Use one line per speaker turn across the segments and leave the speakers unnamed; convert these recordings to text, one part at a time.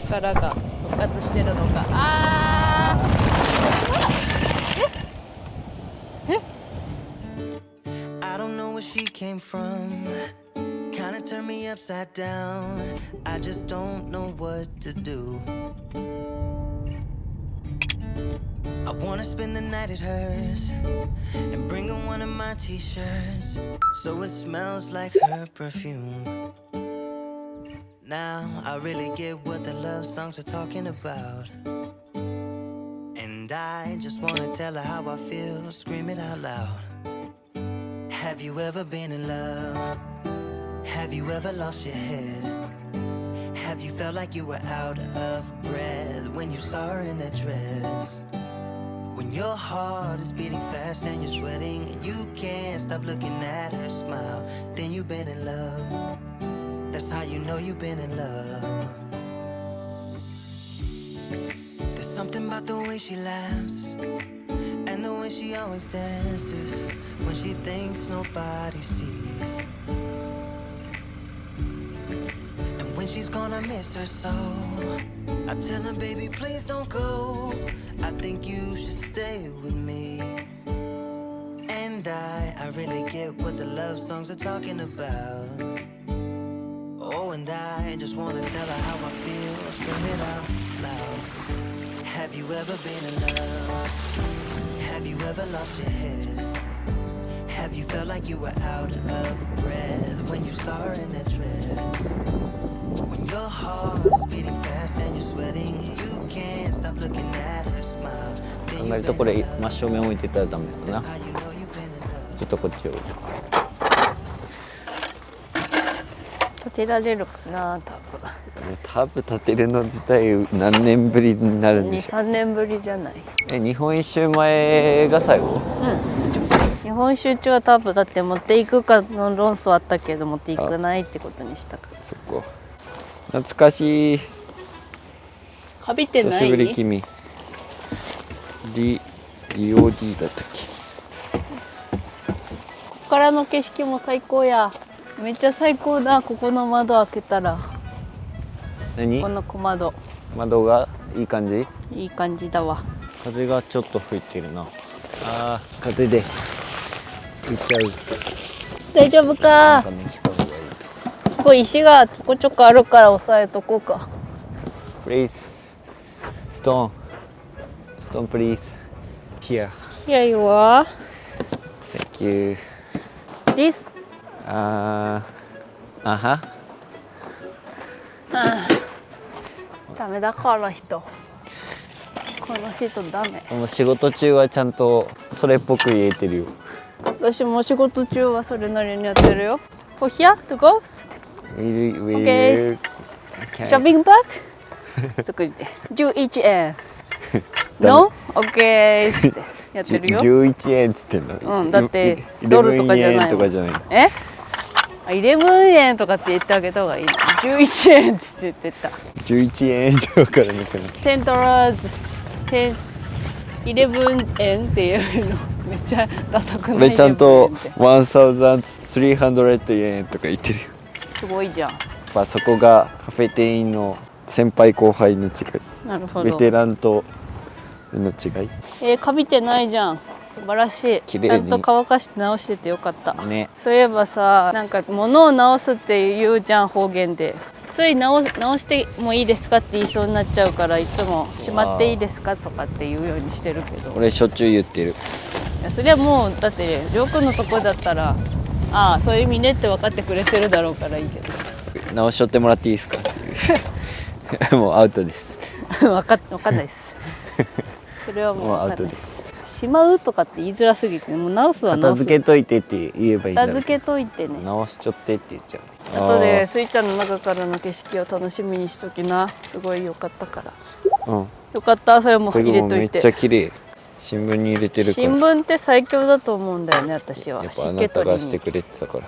力が復活してるのか。あーえ
I don't know where she came from. Kinda turned me upside down. I just don't know what to do. I wanna spend the night at hers and bring her one of my t-shirts so it smells like her perfume. Now I really get what the love songs are talking about. And I just wanna tell her how I feel, scream it out loud. Have you ever been in love? Have you ever lost your head? Have you felt like you were out of breath when you saw her in that dress? When your heart is beating fast and you're sweating and you can't stop looking at her smile, then you've been in love. That's how you know you've been in love. There's something about the way she laughs and the way she always dances when she thinks nobody sees. And when she's gone I miss her so. I tell her, baby, please don't go. I think you should stay with me. And I really get what the love songs are talking about. Oh, and I just wanna tell her how I feel, scream it out loud. Have you ever been in love? Have you ever lost your head? Have you felt like you were out of breath when you saw her in that dress? When your heart is beating fast and you're sweating and you can't stop looking at her smile.
考えるとこれ真正面置いてたらダメだな。
That's how you know you've been in love.
ちょっとこっち置いとく。
立てられるかな、
タブ立てるの自体何年ぶりになるんでしょう。
2、3年ぶりじゃない。
日本一周前が最後？
日本一周中はタープだって持っていくかの論争あったけど持っていかないってことにしたから。
そっか。懐かしい。
かびてない？
久しぶり君。DOD だったっけ？
ここからの景色も最高や。めっちゃ最高だ。ここの窓開けたら。
何？
この小窓。
窓がいい感じ？
いい感じだわ。
風がちょっと吹いてるな。あー、風で吹いちゃう。
大丈夫か。
なんかね、した方がいいと。
ここ石がちょこちょこあるから押さえとこうか。
Please, stone, please. Here.
Here you are.
Thank you.
This.
あは。
ダメだこの人。この人ダメ。
もう仕事中はちゃんとそれっぽく言えてるよ。
私も仕事中はそれなりにやってるよ。For here to go? つって。
Okay.
Shopping bag? 作って。11円。No? OK つってやってるよ。
11円っつってんの。
うん、だってドルとかじゃないもん。
11円とかじゃない。
え？11円とかって言ってあげた方がいい。11円って言ってた。
11円以上から抜くの。
10ドラーズ、11円っていうのめっちゃダサくない？
俺ちゃんと1300円とか言ってるよ。
すごいじゃん。
やっぱそこがカフェ店員の先輩後輩の違い。
なるほど。
ベテランとの違い。
かびてないじゃん。素晴らしい。
綺麗に
ちゃんと乾かして直しててよかった。
ね。
そういえばさ、なんか物を直すって言うじゃん方言で。つい直してもいいですかって言いそうになっちゃうからいつもしまっていいですかとかって言うようにしてるけど。
俺しょっちゅう言ってる。
いやそりゃもうだってりょうくんのとこだったらああそういう意味ねって分かってくれてるだろうからいいけど。
直しとってもらっていいですかっていう。もうアウトです。
分かんないです。それはもう分かんないです。しまうとかって言いづらすぎてもう直すは直す。
片付けといてって言えばいいんだろう。
片付けといてね。
直しちょってって言っちゃう。
後でスイちゃんの中からの景色を楽しみにしときな。すごい良かったから。
うん。
よかったそれも入れといて。
めっちゃ綺麗。新聞に入れてるから。
新聞って最強だと思うんだよね私は。
やっぱあなたがしてくれてたから。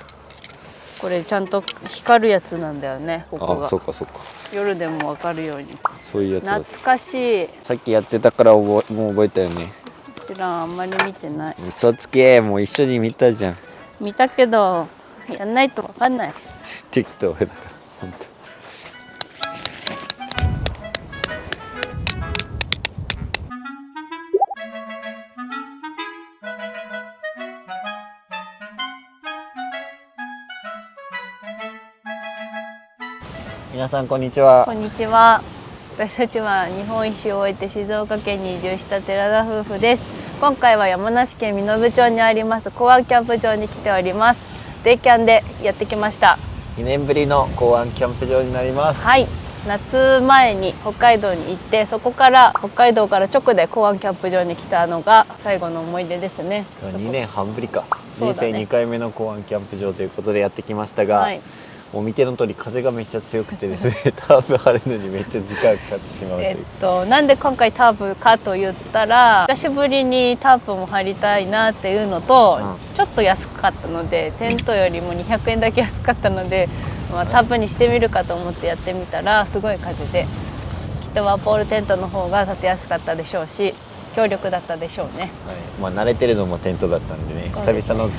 これちゃんと光るやつなんだよねここが。
あ、そうかそうか。
夜でも分かるように。
そういうやつだった。
懐かしい。
さっきやってたからもう覚えたよね。
知らんあんまり見てない。
嘘つけもう一緒に見たじゃん。
見たけどやんないと分かんない。
適当だから本皆さんこんにちは。
こんにちは。私たちは日本一周を終えて静岡県に移住した寺田夫婦です。今回は山梨県身延町にあります港湾キャンプ場に来ております。デイキャンでやってきました。
2年ぶりの港湾キャンプ場になります。
はい、夏前に北海道に行って、そこから北海道から直で港湾キャンプ場に来たのが最後の思い出ですね。
2年半ぶりか、人
そうだね
生2回目の港湾キャンプ場ということでやってきましたが、
はい、
もう見ての通り風がめっちゃ強くてですねタープ張るのにめっちゃ時間かかってしまうという、
なんで今回タープかと言ったら、久しぶりにタープも張りたいなっていうのと、ちょっと安かったので、テントよりも200円だけ安かったので、タープにしてみるかと思ってやってみたらすごい風で、きっとワーポールテントの方が立てやすかったでしょうし、強力だったでしょうね。
はい、慣れてるのもテントだったんでね、久々の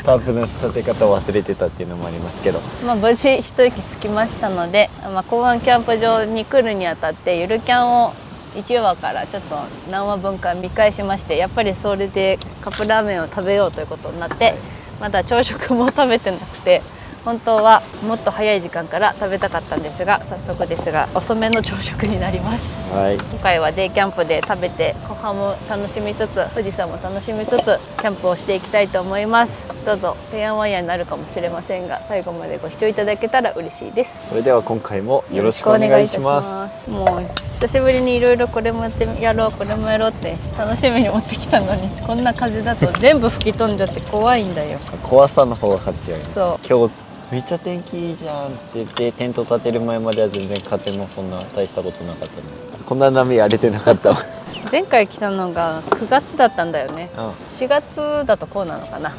タープの立て方を忘れてたっていうのもありますけど、
無事一息つきましたので、港湾キャンプ場に来るにあたってゆるキャンを1話からちょっと何話分か見返しまして、やっぱりそれでカップラーメンを食べようということになって、まだ朝食も食べてなくて、本当はもっと早い時間から食べたかったんですが、早速ですが遅めの朝食になります。
はい、
今回はデイキャンプで食べて、後半も楽しみつつ、富士山も楽しみつつキャンプをしていきたいと思います。どうぞてんやわんやになるかもしれませんが、最後までご視聴いただけたら嬉しいです。
それでは今回もよろしくお願いします。
もう久しぶりにいろいろこれもやろうこれもやろうって楽しみに持ってきたのに、こんな風だと全部吹き飛んじゃって怖いんだよ。
怖さの方が勝っちゃうよ。
そう、
今日めっちゃ天気いいじゃんって言ってテント立てる前までは全然風もそんな大したことなかったのに、こんな波荒れてなかったわ
前回来たのが9月だったんだよね。
うん、
4月だとこうなのかな。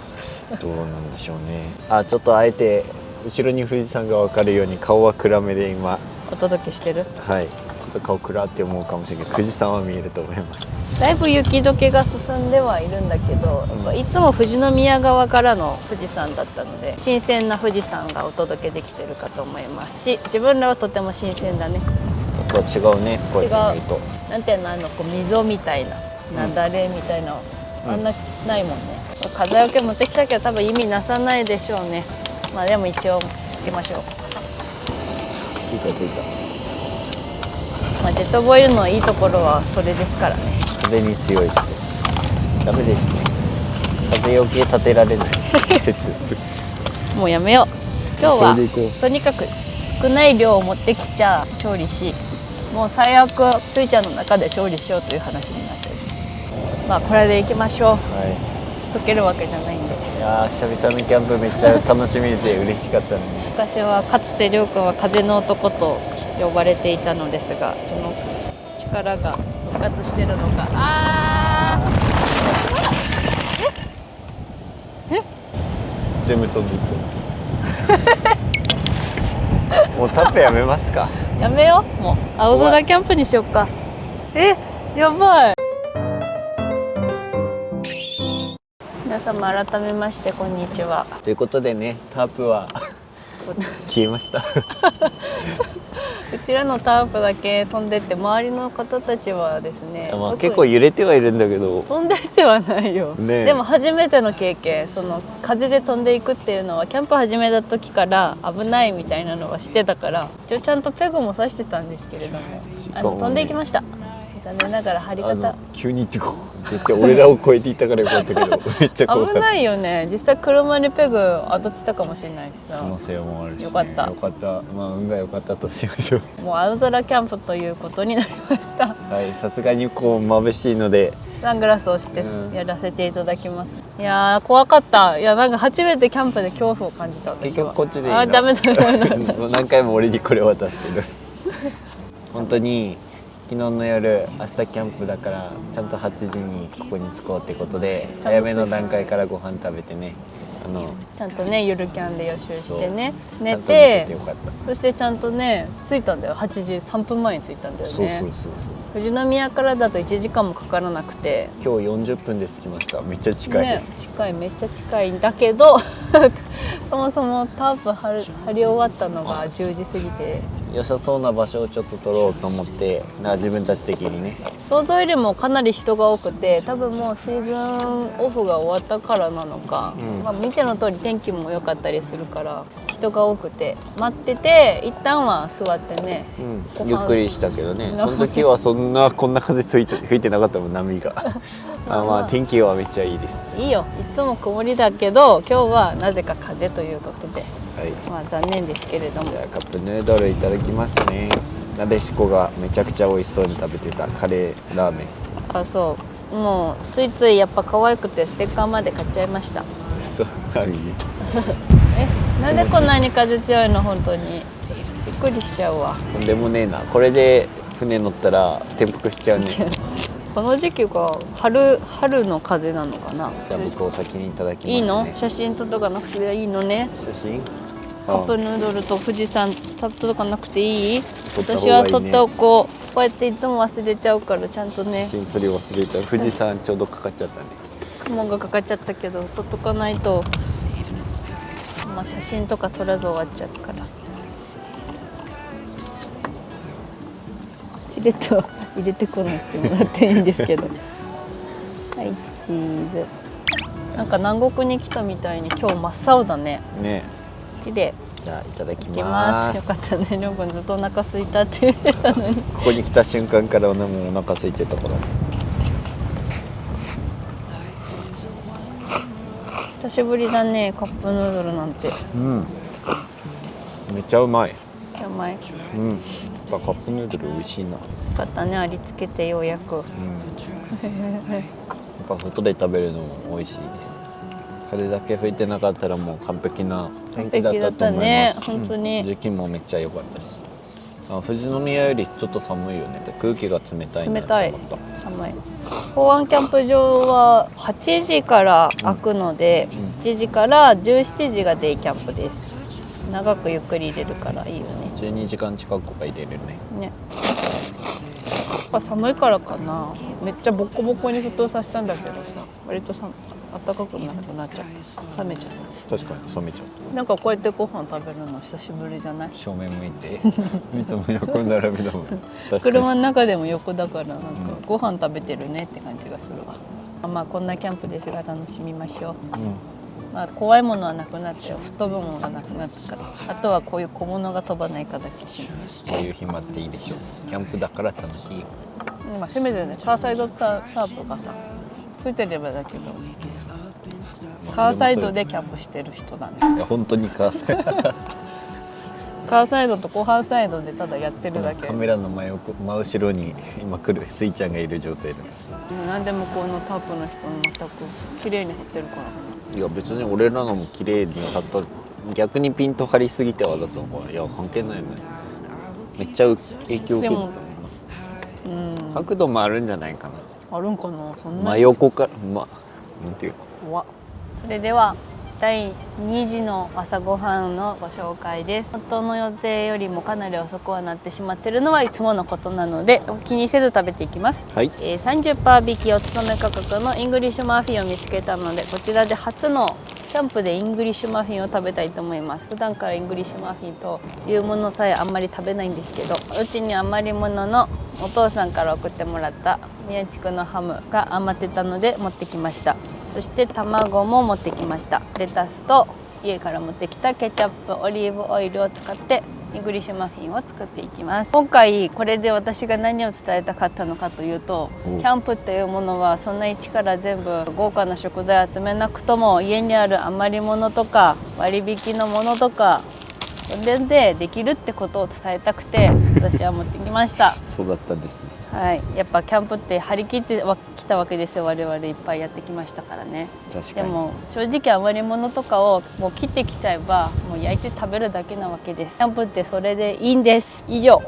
どうなんでしょうね。ちょっとあえて後ろに富士山が分かるように顔は暗めで今
お届けしてる。
はい、ちょっと顔暗って思うかもしれないけど、富士山は見えると思います。
だいぶ雪解けが進んではいるんだけど、いつも富士宮側からの富士山だったので、新鮮な富士山がお届けできてるかと思いますし、自分らはとても新鮮だね。
やっぱ違うね、こうやって見ると。
なんていうの、こう溝みたいな雪崩みたいな、あんなないもんね。風よけ持ってきたけど多分意味なさないでしょうね。でも一応つけましょう。
ついたついた。
ジェットボイルのいいところはそれですからね。
風に強い。ダメですね。風よけ立てられない説
もうやめよう。今日は
これでいこう。
とにかく少ない量を持ってきちゃ調理し、もう最悪スイちゃんの中で調理しようという話になってる。これでいきましょう。
はい、
溶けるわけじゃないんで。
いやー久々のキャンプめっちゃ楽しみで嬉しかったね
昔はかつてりょうくんは風の男と呼ばれていたのですが、その力が復活してるのか。
全部飛んでいくもうタップやめますか。
やめよう。もう青空キャンプにしよっか。やばい。皆様改めましてこんにちは。
ということでね、タープは消えました
うちらのタープだけ飛んでって、周りの方たちはですね、
結構揺れてはいるんだけど、
飛んでってはないよ、
ね。
でも初めての経験、その風で飛んでいくっていうのはキャンプ始めた時から危ないみたいなのは知ってたから、一応ちゃんとペグも刺してたんですけれども、飛んでいきました。残念ながら張り方
急にって言って俺らを超えていったからよかったけどめっちゃ怖かった。
危ないよね。実際車にペグ当たってたかもしれないしさ。
可能性もあるし、ね、
よかった。
よかった。運が良かったとしましょう。
もう青空キャンプということになりました。
はい、さすがにこう眩しいので
サングラスをしてやらせていただきます。いやー怖かった。いやなんか初めてキャンプで恐怖を感じた。私は
結局こっちでいいな。
ダメ
何回も俺にこれ渡すけど本当に昨日の夜、明日キャンプだからちゃんと8時にここに着こうってことで、早めの段階からご飯食べてね、
ちゃんとねゆるキャンで予習してね、寝
ちゃんと寝て
て
てよかった。
そしてちゃんとね着いたんだよ。8時3分前に着いたんだよね。
そう
富士宮からだと1時間もかからなくて、
今日40分で着きました。めっちゃ近い、
ね、近い、めっちゃ近いんだけどそもそもタープ張り終わったのが10時過ぎて、
良さそうな場所をちょっと取ろうと思って、自分たち的にね、
想像よりもかなり人が多くて、多分もうシーズンオフが終わったからなのか、見ての通り天気も良かったりするから人人が多くて待ってて一旦は座ってね、
ゆっくりしたけどね。その時はこんな風吹いてなかったもん、波がまあ天気はめっちゃいいです。
いいよ、いつも曇りだけど今日はなぜか風ということで、
はい、
まあ残念ですけれども。
じゃあカップヌードルいただきますね。なでしこがめちゃくちゃ美味しそうに食べてたカレーラーメン。
あ、そうもうついついやっぱ可愛くてステッカーまで買っちゃいました。
そう神ね
なんでこんなに風強いの本当にびっくりしちゃうわ。
とんでもねえな。これで船乗ったら転覆しちゃうね
この時期が春の風なのかな。
じゃあ僕お先にいただきますね。
いいの？写真撮っとかなくていいのね。
写真
カップヌードルと富士山撮っとかなくていい？
撮った方がいいね。
私は撮っておこう。こうやっていつも忘れちゃうからちゃんとね。
写真撮り忘れた。富士山ちょうどかかっちゃったね。
雲がかかっちゃったけど撮っとかないと、まあ、写真とか撮らず終わっちゃうから。しれっと入れてこなくてもらっていいんですけどはい、チーズ。なんか南国に来たみたいに今日真っ青だね。
ね。
綺麗。
じゃあいただき
いき
ま。
ますす。よかったね。りょうくんずっとお腹空いたって言ってたのに。
ここに来た瞬間からもうお腹空いてたから。
久しぶりだね、カップヌードルなんて。
めっちゃうまい。
うまい。よ
カップヌードル美味しいな。
かったね、ありつけてようやく。
やっぱ外で食べるのも美味しいです。風だけ吹いてなかったらもう完璧な天気だったと思います。
ね、本当に。
時期もめっちゃ良かったし。富士宮よりちょっと寒いよね。空気が冷たい。
冷たい。寒い。港湾キャンプ場は8時から開くので、1時から17時がデイキャンプです。長くゆっくり入れるからいいよね。
12時間近くは入れるね。
ね。やっぱ寒いからかな。めっちゃボコボコに沸騰させたんだけどさ、割と暖かくなくなっちゃった。冷めちゃった。
確かに冷めちゃった。
なんかこうやってご飯食べるの久しぶりじゃない？
正面向いていつも横並びだもん
車の中でも横だからなんかご飯食べてるねって感じがするわ。まあこんなキャンプですが楽しみましょう。まあ怖いものはなくなったよ。吹っ飛ぶものがなくなったから、あとはこういう小物が飛ばないかだけしない。
こういう暇っていいでしょ。キャンプだから楽しいよ。
今せめてね、カーサイドタープがさついてればだけど、カーサイドでキャンプしてる人だね。
いや本当にカ
ーサイドと後半サイドでただやってるだけ。
カメラの真後ろに今来るスイちゃんがいる状態だ。
なんで向こうのタープの人も全く綺麗に張ってるから。
いや別に俺らのも綺麗に貼った。逆にピント張りすぎてはだと思う。いや関係ないね。めっちゃ影響を受ける。角度もあるんじゃないかな。
あるんかな。そんな
真横からなんていうか。
怖っ。それでは第2次の朝ごはんのご紹介です。本当の予定よりもかなり遅くはなってしまっているのはいつものことなので気にせず食べていきます。
はい。
30% 引きお勤め価格のイングリッシュマフィンを見つけたので、こちらで初のキャンプでイングリッシュマフィンを食べたいと思います。普段からイングリッシュマフィンというものさえあんまり食べないんですけど、うちに余り物のお父さんから送ってもらった宮地区のハムが余ってたので持ってきました。そして卵も持ってきました。レタスと家から持ってきたケチャップ、オリーブオイルを使ってイングリッシュマフィンを作っていきます。今回これで私が何を伝えたかったのかというと、キャンプっていうものはそんな一から全部豪華な食材を集めなくとも家にある余り物とか割引のものとかそれでできるってことを伝えたくて私は持ってきました。
そうだったんですね。
はい、やっぱキャンプって張り切ってきたわけですよ。我々いっぱいやってきましたからね。
確かに。
でも正直余り物とかをもう切ってきちゃえばもう焼いて食べるだけなわけです。キャンプってそれでいいんです。以上。よ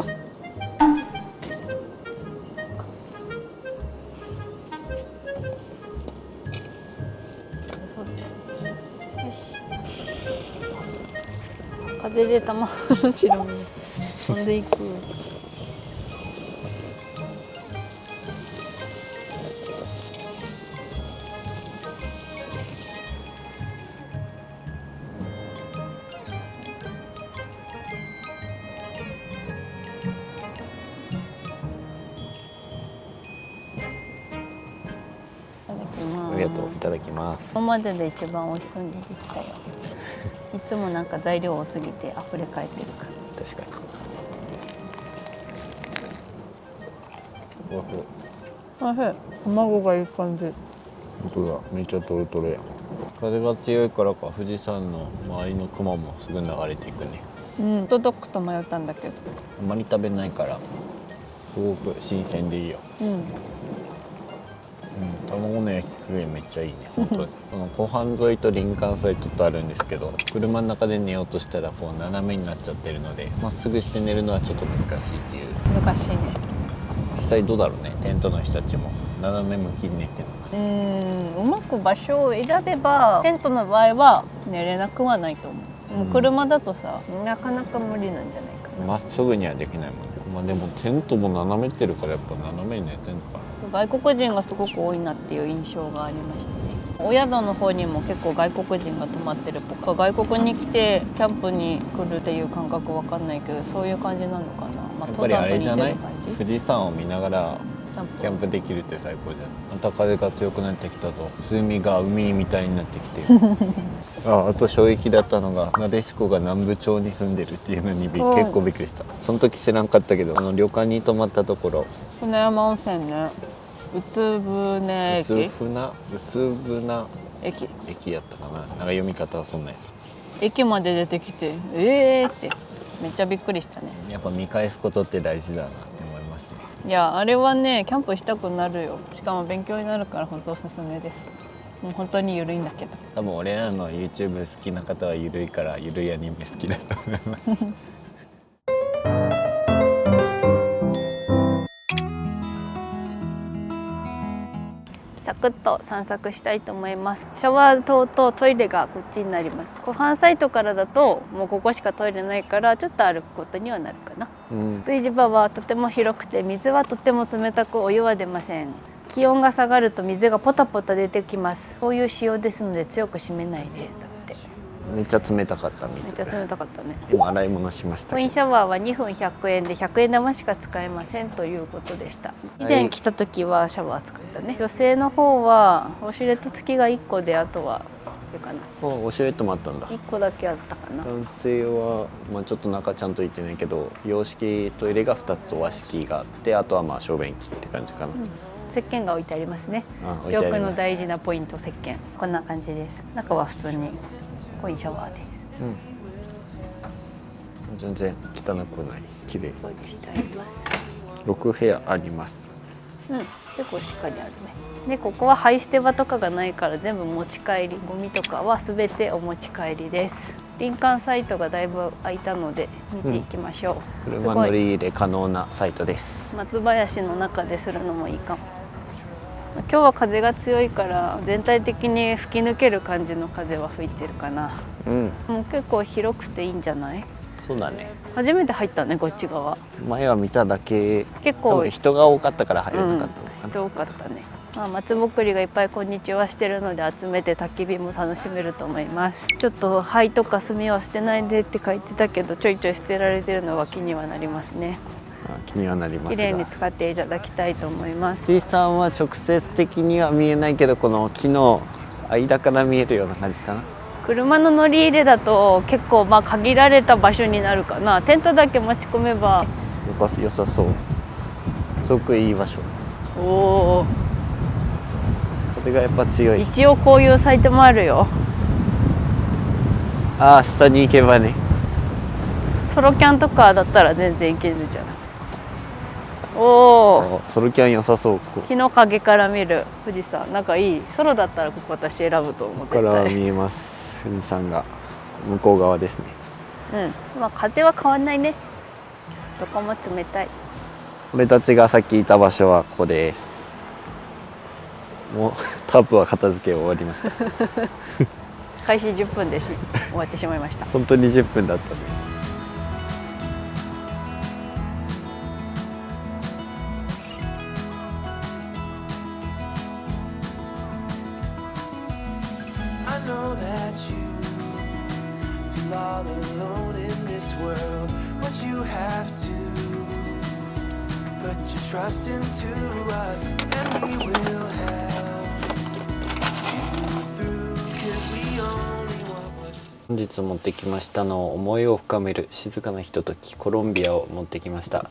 し。風で卵の白身飛んでいく。
ありがとう。いただきます。
今までで一番美味しそうにできたよ。いつもなんか材料多すぎて溢れ返ってるから。
確かに。おいしい。
おいしい。卵がいい感じ。
本当だ、めっちゃトロトロやん。風が強いからか富士山の周りの雲もすぐ流れていくね。
届くと迷ったんだけど。
あんまり食べないからすごく新鮮でいいよ。卵の焼き加減めっちゃいいね本当に。この湖畔沿いと林間サイトとあるんですけど、車の中で寝ようとしたらこう斜めになっちゃってるので、まっすぐして寝るのはちょっと難しいっていう。
難しいね。
実際どうだろうね、テントの人たちも斜め向きに寝てるのかな。
うまく場所を選べばテントの場合は寝れなくはないと思う。もう車だとさ、なかなか無理なんじゃないかな。
まっすぐにはできないもんね。まあでもテントも斜めてるからやっぱ斜めに寝てんのかな。
外国人がすごく多いなっていう印象がありましたね。お宿の方にも結構外国人が泊まってるっぽく、外国に来てキャンプに来るっていう感覚わかんないけど、そういう感じなのかな。まあ、
やっぱりあれじゃない、
登山と似てる感じ。
富士山を見ながらキャン
プ
プできるって最高じゃん。また風が強くなってきたぞ。海が海みたいになってきてるあと衝撃だったのがなでしこが南部町に住んでるっていうのに結構びっくりした。その時知らんかったけど、旅館に泊まったところ、
船山温泉ね、うつぶね駅、
うつぶな
駅
やったかな。なんか読み方はそんなや
駅まで出てきてってめっちゃびっくりしたね。
やっぱ見返すことって大事だなって思いますね。
いや、あれはねキャンプしたくなるよ。しかも勉強になるから本当おすすめです。もう本当に緩いんだけど。
多分俺らの YouTube 好きな方は緩いから緩いアニメ好きだと思います
サクッと散策したいと思います。シャワー棟とトイレがこっちになります。湖畔サイトからだともうここしかトイレないからちょっと歩くことにはなるかな。炊事場はとても広くて水はとても冷たくお湯は出ません。気温が下がると水がポタポタ出てきます。こういう仕様ですので強く閉めないで。だって
めっちゃ冷たかった水。
めっちゃ冷たかったね。
今洗い物しました
コインシャワーは2分100円で100円玉しか使えませんということでした。以前来た時はシャワー使ったね。女性の方はウォシュレット付きが1個で、あとはあれかな、
ウォシュレットもあったんだ。
1個だけあったかな。
男性は、ちょっと中ちゃんと言ってないけど洋式トイレが2つと和式があって、あとは小便器って感じかな。
石鹸が置いてありますね。
置いてあります。
よくの大事なポイント、石鹸。こんな感じです。中は普通にコインシャワーです。
全然汚くない、綺麗。
掃除してあります。
6部屋あります。
結構しっかりあるね。でここは廃捨て場とかがないから全部持ち帰り、ゴミとかは全てお持ち帰りです。林間サイトがだいぶ空いたので見ていきましょう。
車乗り入れ可能なサイトです。
松林の中でするのもいいかも。今日は風が強いから全体的に吹き抜ける感じの風は吹いてるかな。もう結構広くていいんじゃない？
そうだね。
初めて入ったね、こっち側。
前は見ただけ。
結構
人が多かったから入れなかったのかな。
人多かったね。松ぼっくりがいっぱいこんにちはしてるので集めて焚き火も楽しめると思います。ちょっと灰とか炭は捨てないでって書いてたけど、ちょいちょい捨てられてるのが気にはなりますね。
気にはなりますが、
綺麗に使っていただきたいと思います。
富士山は直接的には見えないけど、この木の間から見えるような感じかな。
車の乗り入れだと結構限られた場所になるかな。テントだけ持ち込めば
良さそう。すごくいい場所。
おお、
風がやっぱ強い。
一応こういうサイトもあるよ。
下に行けばね。
ソロキャンとかだったら全然行けるじゃん。おお、
ソロキャン良さそう。
木の陰から見る富士山、なんかいい。ソロだったらここ私選ぶと思う。
ここから見えます。富士山が向こう側ですね。
風は変わんないね。どこも冷たい。
俺たちがさっきいた場所はここです。もうタープは片付け終わりました
開始10分で終わってしまいました。
本当に10分だったね。
I know that you feel all alone in this world, but you have to put your trust into us, and we will help you through, 'cause we only want what's
本日持ってきましたのを思いを深める静かなひとときコロンビアを持ってきました、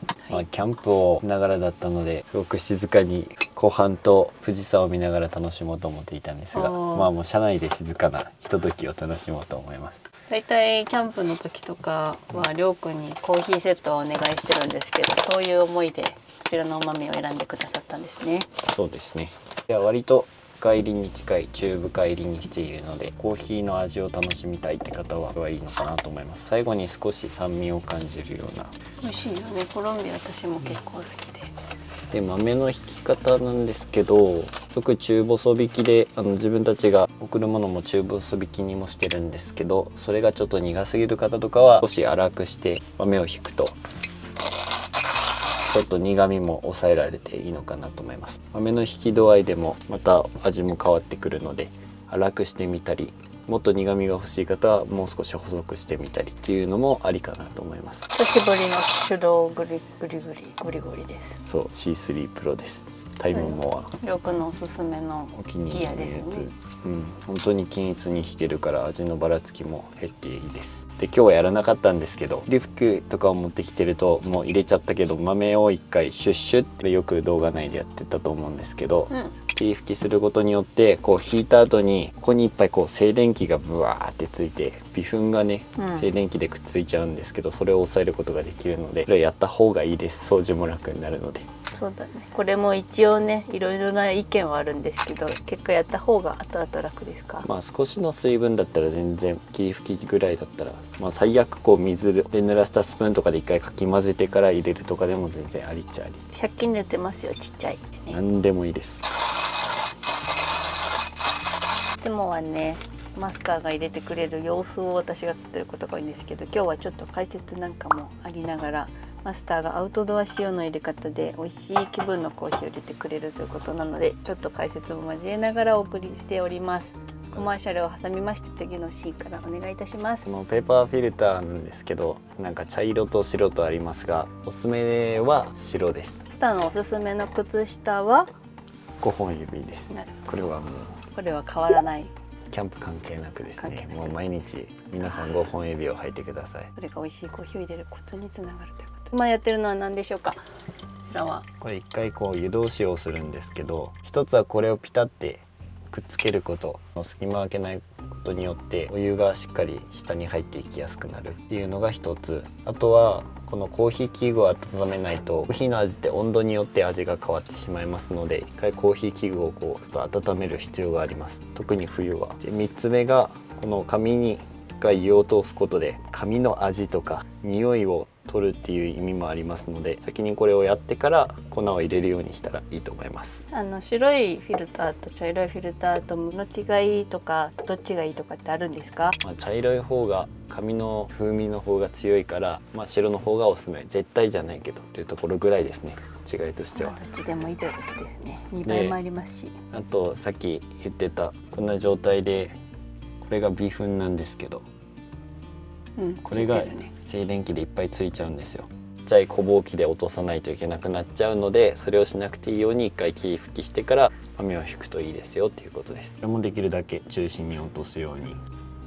キャンプをしながらだったのですごく静かに湖畔と富士山を見ながら楽しもうと思っていたんですが、もう車内で静かなひとときを楽しもうと思います。
だいたいキャンプの時とかはりょうくんにコーヒーセットをお願いしてるんですけど、そういう思いでこちらのお豆を選んでくださったんですね。
そうですね。いや割と深入りに近い中深入りにしているので、コーヒーの味を楽しみたいって方はいいのかなと思います。最後に少し酸味を感じるような。
美味しいよね。コロンビア私も結構好きで。
豆の引き方なんですけど、よく中細引きで自分たちが送るものも中細引きにもしてるんですけど、それがちょっと苦すぎる方とかは少し粗くして豆を引くとちょっと苦味も抑えられていいのかなと思います。豆の引き度合いでもまた味も変わってくるので、粗くしてみたり、もっと苦味が欲しい方はもう少し細くしてみたりっていうのもありかなと思います。
久しぶりの手動グリグリです。
そう C3 プロです。タイムモア、
りょうくんのおすすめの
お気に入りのや
ギアです
つ、
ね。
本当に均一に引けるから味のばらつきも減っていいです。で今日はやらなかったんですけど、リュックとかを持ってきてるともう入れちゃったけど、豆を一回シュッシュってよく動画内でやってたと思うんですけど、霧吹きすることによってこう引いた後にここにいっぱいこう静電気がブワーってついて、微粉がね、静電気でくっついちゃうんですけど、それを抑えることができるので、それやった方がいいです。掃除も楽になるので。
そうだね。これも一応ね、いろいろな意見はあるんですけど、結果やった方が後々楽ですか？
少しの水分だったら全然、霧吹きぐらいだったら、最悪こう水で濡らしたスプーンとかで一回かき混ぜてから入れるとかでも全然ありっちゃあり。
100均で売ってますよ、ちっちゃい、ね。
何でもいいです。
いつもはね、マスターが入れてくれる様子を私が撮ってることが多いんですけど、今日はちょっと解説なんかもありながら、マスターがアウトドア仕様の入れ方で美味しい気分のコーヒーを入れてくれるということなので、ちょっと解説も交えながらお送りしております。コマーシャルを挟みまして、次のシーンからお願いいたします。
このペーパーフィルターなんですけど、なんか茶色と白とありますが、おすすめは白です。
マスターのおすすめの靴下は
5本指です。
なる
これはもう
これは変わらない。
キャンプ関係なくですね。
関係なく
もう毎日皆さん5本指を履いてください。
それが美味しいコーヒーを入れるコツにつながるということ。今やってるのは何でしょうか？こちらは
これ一回こう湯通しをするんですけど、一つはこれをピタってくっつけること、隙間を空けないことによってお湯がしっかり下に入っていきやすくなるっていうのが一つ。あとはこのコーヒー器具を温めないと、コーヒーの味って温度によって味が変わってしまいますので、一回コーヒー器具をこう温める必要があります。特に冬は。で3つ目がこの紙に一回湯を通すことで紙の味とか匂いを取るっていう意味もありますので、先にこれをやってから粉を入れるようにしたらいいと思います。
白いフィルターと茶色いフィルターとの違いとか、どっちがいいとかってあるんですか？
茶色い方が紙の風味の方が強いから、白の方がおすすめ。絶対じゃないけどというところぐらいですね、違いとしては。
どっちでもいいということですね。見栄えもありますし、
あとさっき言ってたこんな状態で、これが微粉なんですけど、これが静電気でいっぱいついちゃうんですよ。ちっちゃい小ぼうきで落とさないといけなくなっちゃうので、それをしなくていいように一回霧吹きしてから豆を引くといいですよっていうことです。これもできるだけ中心に落とすように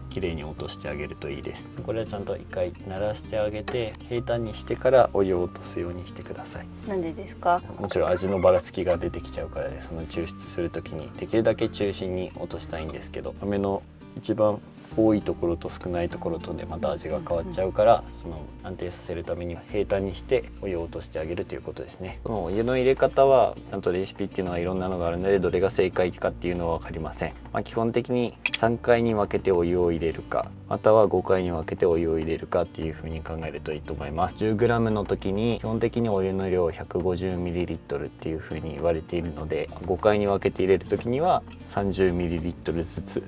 綺麗に落としてあげるといいです。これはちゃんと一回鳴らしてあげて、平坦にしてからお湯を落とすようにしてください。
なんでですか？
もちろん味のばらつきが出てきちゃうからで、その抽出する時にできるだけ中心に落としたいんですけど、豆の一番多いところと少ないところとでまた味が変わっちゃうから、その安定させるために平坦にしてお湯を落としてあげるということですね。このお湯の入れ方はちゃんとレシピっていうのはいろんなのがあるので、どれが正解かっていうのは分かりません。基本的に3回に分けてお湯を入れるか、または5回に分けてお湯を入れるかっていう風に考えるといいと思います。 10g の時に基本的にお湯の量 150ml っていう風に言われているので、5回に分けて入れる時には 30ml ずつ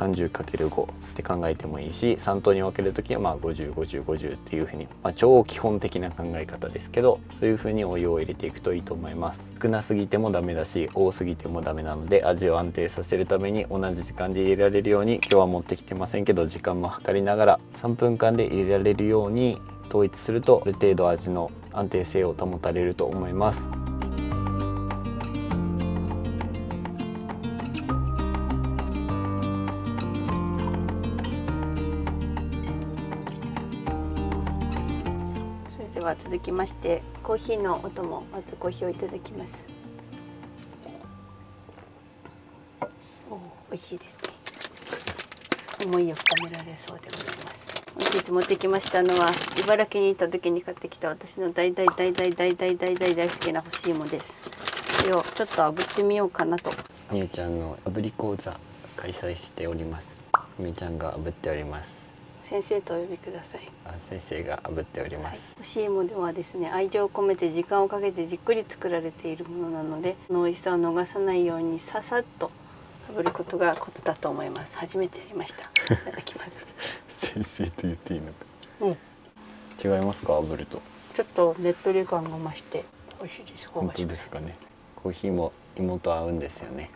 30×5 って考えてもいいし、3等に分けるときは505050っていう風に、超基本的な考え方ですけど、そういう風にお湯を入れていくといいと思います。少なすぎてもダメだし、多すぎてもダメなので、味を安定させるために同じ時間で入れられるように、今日は持ってきてませんけど時間も計りながら3分間で入れられるように統一すると、ある程度味の安定性を保たれると思います。
は続きましてコーヒーのお供、まずコーヒーをいただきます。美味しいですね。思いを深められそうでございます。本日持ってきましたのは茨城に行った時に買ってきた私の大好きな干し芋です。これをちょっと炙ってみようかなと。
ふみちゃんの炙り講座開催しております。ふみちゃんが炙っております。
先生とお呼びください。
先生が炙っております。
干し芋ではですね、愛情を込めて時間をかけてじっくり作られているものなので、この美味しさを逃さないようにささっと炙ることがコツだと思います。初めてやりました。いただきます。
先生と言っていいのか。
うん。
違いますか、炙ると。
ちょっとねっとり感が増して美味しいです。
本当ですかね。コーヒーも芋と合うんですよね。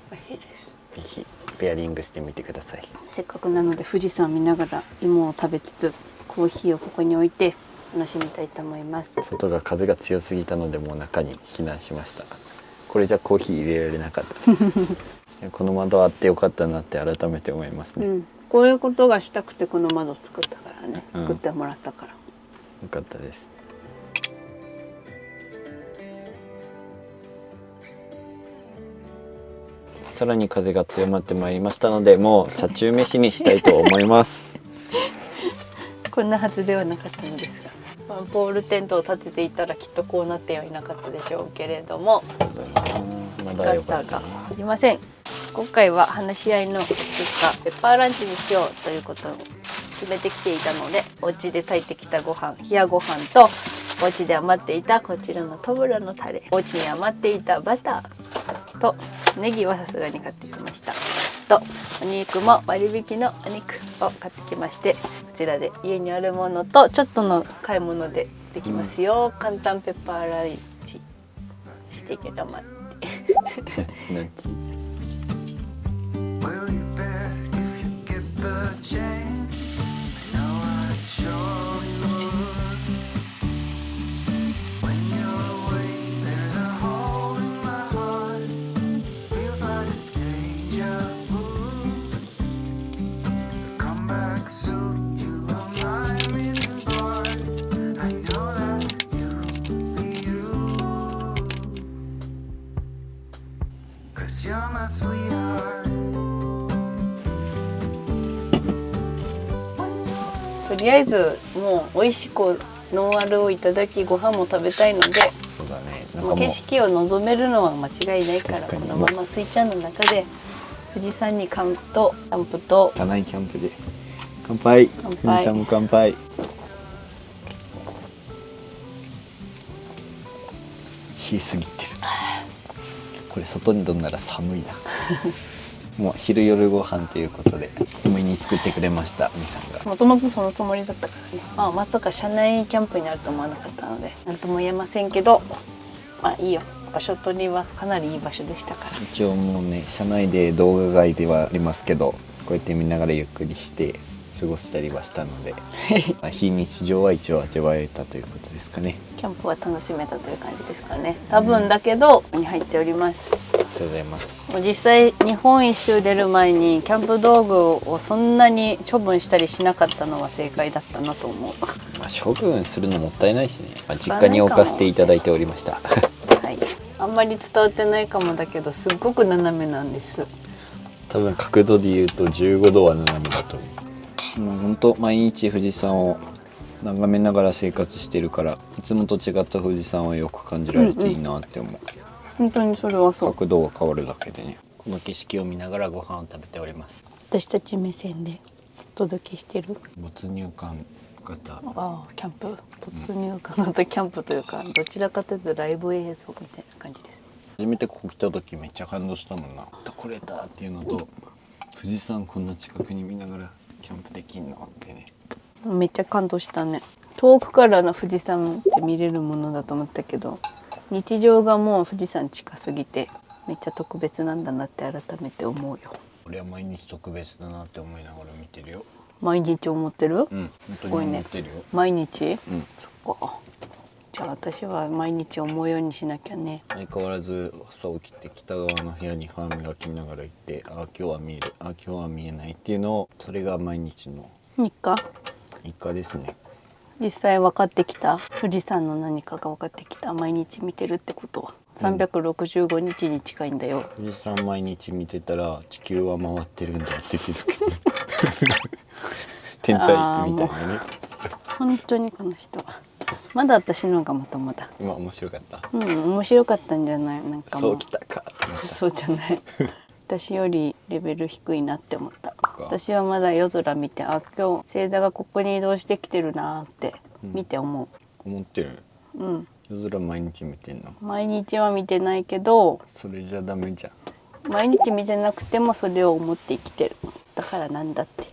美味しいです。
ぜひペアリングしてみてください。
せっかくなので富士山見ながら芋を食べつつコーヒーをここに置いて楽しみたいと思います。
外が風が強すぎたのでもう中に避難しました。これじゃコーヒー入れられなかった。この窓あってよかったなって改めて思いますね。
こういうことがしたくてこの窓作ったからね、作ってもらったから。よ
かったです。
さらに風が強まってまいりましたので、もう車中飯にしたいと思います。
こんなはずではなかったのですが、ポールテントを立てていたらきっとこうなってはいなかったでしょうけれども、仕方がありません。今回は話し合いの結果ペッパーランチにしようということを決めてきていたので、お家で炊いてきたご飯、冷やご飯とお家で余っていたこちらのトブラのタレ、お家に余っていたバターとネギはさすがに買ってきましたと、お肉も割引のお肉を買ってきまして、こちらで家にあるものとちょっとの買い物でできますよ、簡単ペッパーランチしてけど待って
なんち
Will you bet if you get the chance? I know I'd show you when you're away. There's a hole in my heart. Feels like a deja vu. So come back soon. You remind me to part. I know that you'll be you. 'Cause you're my sweetheart.とりあえずもう美味しくノンアルをいただき、ご飯も食べたいので、
そうだね。
もう景色を望めるのは間違いないから、このままスイちゃんの中で富士山にキャンプと
車内キャンプで乾杯。
乾杯
富士山も乾杯。冷えすぎてる。これ外にどんなら寒いな。もう昼夜ご飯ということで思いに作ってくれました、みさんが。
もともとそのつもりだったからね、まさか車内キャンプになると思わなかったので何とも言えませんけど、いいよ、場所とにはかなりいい場所でしたから。
一応もうね、車内で動画外ではありますけど、こうやって見ながらゆっくりして過ごしたりはしたので非日常は一応味わえたということですかね。
キャンプは楽しめたという感じですからね。多分だけど、ここに入っております。
ありがとうございます。
実際日本一周出る前にキャンプ道具をそんなに処分したりしなかったのは正解だったなと思う。
処分するのもったいないしね。実家に置かせていただいておりました。
はい、あんまり伝わってないかもだけど、すっごく斜めなんです。
多分角度で言うと15度は斜めだと思う。
もう本当毎日富士山を眺めながら生活してるから、いつもと違った富士山をよく感じられていいなって思う。
本当にそれはそう。
角度が変わるだけでね。
この景色を見ながらご飯を食べております。
私たち目線でお届けしてる
没入感型。
キャンプ、没入感型キャンプというか、どちらかというとライブ映像みたいな感じですね。
初めてここ来た時めっちゃ感動したもんな。これだっていうのと、富士山こんな近くに見ながらキャンプできんのってね。
めっちゃ感動したね。遠くからの富士山って見れるものだと思ったけど、日常がもう富士山近すぎてめっちゃ特別なんだなって改めて思うよ。
俺は毎日特別だなって思いながら見てるよ。
毎日思ってる？
うん、
すごいね。毎日？そっか。じゃあ私は毎日思うようにしなきゃね。
相変わらず朝起きて北側の部屋に歯磨きながら行って、今日は見える、今日は見えないっていうのを、それが毎日の
日課
日課ですね。
実際分かってきた、富士山の何かが分かってきた。毎日見てるってことは365日に近いんだよ。
富士山毎日見てたら地球は回ってるんだって気づく天体みたいなね。
本当にこの人はまだ私のがまともだ。
今面白かった。
面白かったんじゃない？なんかも
そうきたかって思った。
そうじゃない私よりレベル低いなって思った。私はまだ夜空見て、あ、今日星座がここに移動してきてるなって見て思
思ってる。
う。うん、
夜空毎日見てんの？
毎日は見てないけど、
それじゃダメじゃん。
毎日見てなくてもそれを思って生きてる。だからなんだって。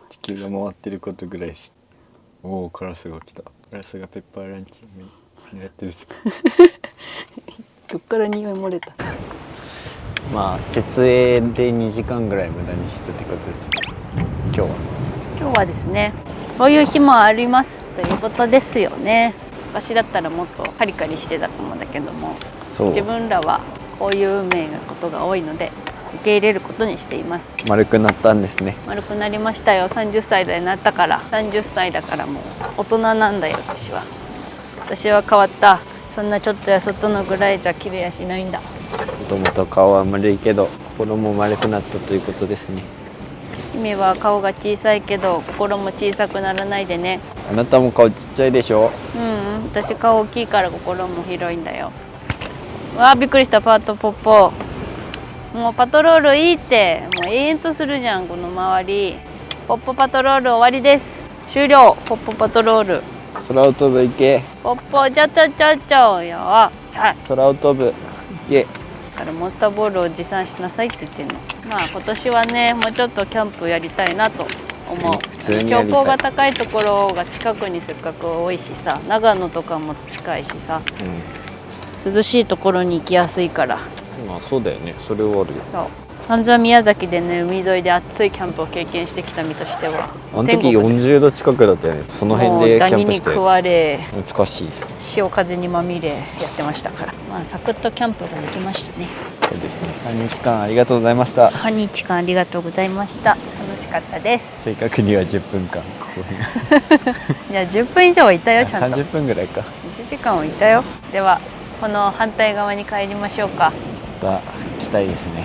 地球が回ってることぐらいし。おお、カラスが来た。カラスがペッパーランチ狙ってるぞ。
どっから匂い漏れた。
まあ設営で2時間ぐらい無駄にしたってことですね。今
今日はですね、そういう日もありますということですよね。昔だったらもっとカリカリしてたかもだけども、
そう
自分らはこういう運命のことが多いので受け入れることにしています。
丸くなったんですね。
丸くなりましたよ。30歳になったから。30歳だからもう大人なんだよ。私は変わった。そんなちょっとやそっとのぐらいじゃ切れやしないんだ。
もともと顔は丸いけど心も丸くなったということですね。
君は顔が小さいけど心も小さくならないでね。
あなたも顔ちっちゃいでしょ。
私顔大きいから心も広いんだよ。わあ、びっくりした。パートポッポ。もうパトロールいいって。もう永遠とするじゃんこの周り。ポッポパトロール終わりです。終了。ポッポパトロール。
空を飛ぶ行け。
ポッポちょよ。
空を飛ぶ行け。
だからモンスターボールを持参しなさいって言ってんの。まあ今年はね、もうちょっとキャンプやりたいなと思う。
普通にやりたい。
標高が高いところが近くにせっかく多いしさ、長野とかも近いしさ、涼しいところに行きやすいから。
まあそうだよね。それはあるよ。
そう半沢宮崎でね、海沿いで暑いキャンプを経験してきた身としては、
あの時40度近くだったよね。その辺でキャンプして
もうダニに食われ、
懐かしい。
潮風にまみれやってましたから、まあサクッとキャンプができましたね。
そうですね。半日間ありがとうございました。
半日間ありがとうございました。楽しかったです。
正確には10分間ここに
いや10分以上はいたよ。ちゃんと
30分ぐらいか。
1時間はいたよ。ではこの反対側に帰りましょうか。
また来たいですね。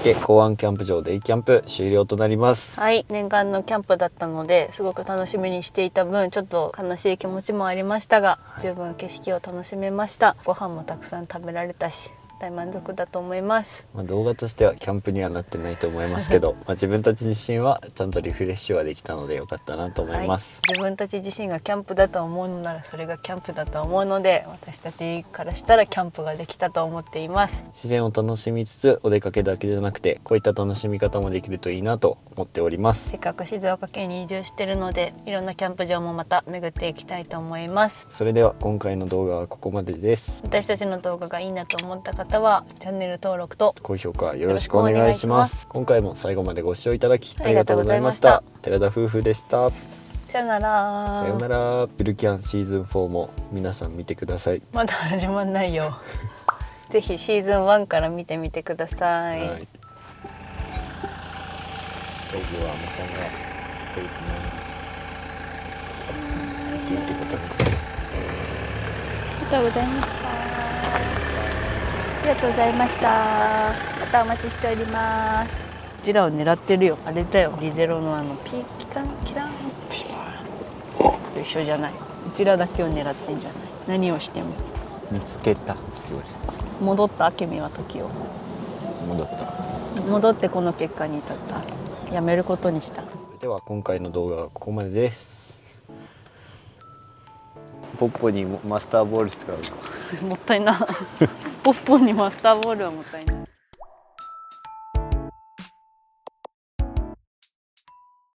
港湾キャンプ場デイキャンプ終了となります。
はい、念願のキャンプだったのですごく楽しみにしていた分、ちょっと悲しい気持ちもありましたが、十分景色を楽しめました。ご飯もたくさん食べられたし、大満足だと思います。
まあ動画としてはキャンプにはなってないと思いますけどまあ自分たち自身はちゃんとリフレッシュはできたのでよかったなと思います、
自分たち自身がキャンプだと思うのならそれがキャンプだと思うので、私たちからしたらキャンプができたと思っています。
自然を楽しみつつお出かけだけじゃなくてこういった楽しみ方もできるといいなと思っております。
せっかく静岡県に移住してるので、いろんなキャンプ場もまた巡っていきたいと思います。
それでは今回の動画はここまでです。
私たちの動画がいいなと思った方はチャンネル登録と
高評価よろしくお願いします。今回も最後までご視聴いただきありがとうございまし
ありがとう
た。寺田夫婦でした。
さよなら。
さよなら。ゆるキャンシーズン4も皆さん見てください。
まだ始まんないよぜひシーズン1から見てみてください。
はい。会議はまさが作っていくのにっていうことで。
ありがとうございました。ありがとうございました。またお待ちしております。うちらを狙ってるよ。あれだよ。リゼロのピーキランキランピーと一緒じゃない。うちらだけを狙ってんじゃない。何をしても。
見つけたって言われる。
戻った君は時を。
戻った。
戻ってこの結果に至った。やめることにした。
では今回の動画はここまでです。ポッポにマスターボール使うか
もったいなポッポにマスターボールはもったいない。